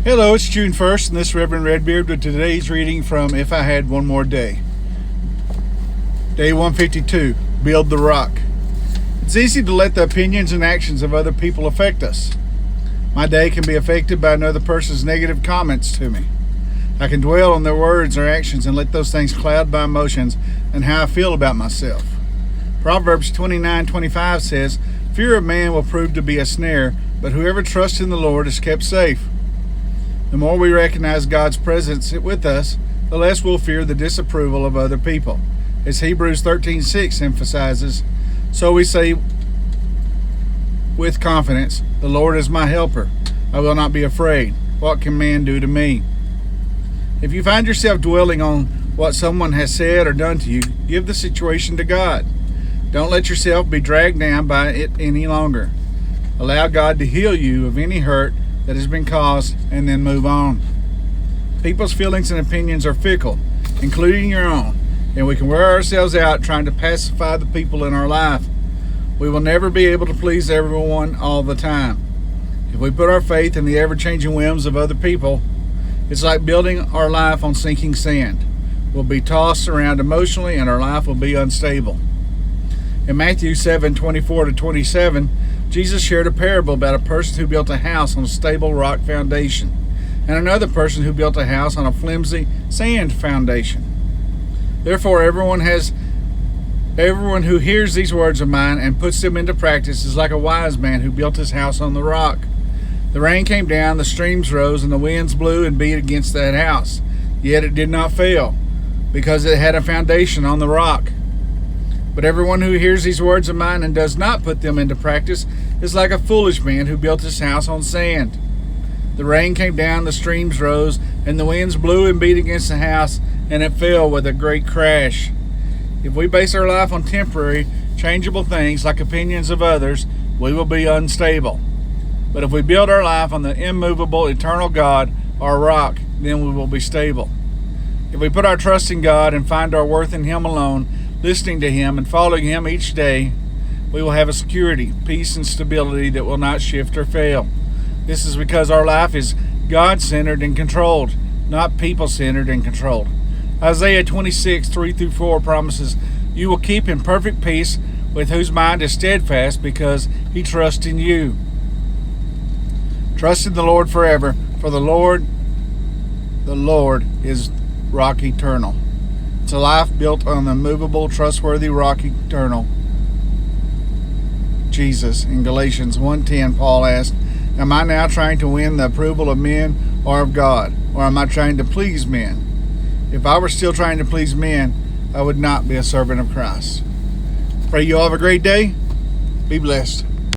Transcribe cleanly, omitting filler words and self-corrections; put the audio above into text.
Hello, it's June 1st, and this is Reverend Redbeard with today's reading from If I Had One More Day. Day 152, Build the Rock. It's easy to let the opinions and actions of other people affect us. My day can be affected by another person's negative comments to me. I can dwell on their words or actions and let those things cloud my emotions and how I feel about myself. Proverbs 29:25 says, "Fear of man will prove to be a snare, but whoever trusts in the Lord is kept safe." The more we recognize God's presence with us, the less we'll fear the disapproval of other people. As Hebrews 13:6 emphasizes, so we say with confidence, "The Lord is my helper. I will not be afraid. What can man do to me?" If you find yourself dwelling on what someone has said or done to you, give the situation to God. Don't let yourself be dragged down by it any longer. Allow God to heal you of any hurt that has been caused, and then move on. People's feelings and opinions are fickle, including your own, and we can wear ourselves out trying to pacify the people in our life. We will never be able to please everyone all the time. If we put our faith in the ever-changing whims of other people, it's like building our life on sinking sand. We'll be tossed around emotionally, and our life will be unstable. In Matthew 7:24-27, Jesus shared a parable about a person who built a house on a stable rock foundation and another person who built a house on a flimsy sand foundation. Therefore, everyone who hears these words of mine and puts them into practice is like a wise man who built his house on the rock. The rain came down, the streams rose, and the winds blew and beat against that house. Yet it did not fail, because it had a foundation on the rock. But everyone who hears these words of mine and does not put them into practice is like a foolish man who built his house on sand. The rain came down, the streams rose, and the winds blew and beat against the house, and it fell with a great crash. If we base our life on temporary, changeable things like opinions of others, we will be unstable. But if we build our life on the immovable, eternal God, our rock, then we will be stable. If we put our trust in God and find our worth in Him alone, listening to Him and following Him each day, we will have a security, peace, and stability that will not shift or fail. This is because our life is God-centered and controlled, not people-centered and controlled. Isaiah 26:3-4 promises, "You will keep in perfect peace with whose mind is steadfast because he trusts in you." Trust in the Lord forever, for the Lord is rock eternal. It's a life built on the immovable, trustworthy rock eternal, Jesus. In Galatians 1:10, Paul asked, "Am I now trying to win the approval of men or of God? Or am I trying to please men? If I were still trying to please men, I would not be a servant of Christ." Pray you all have a great day. Be blessed.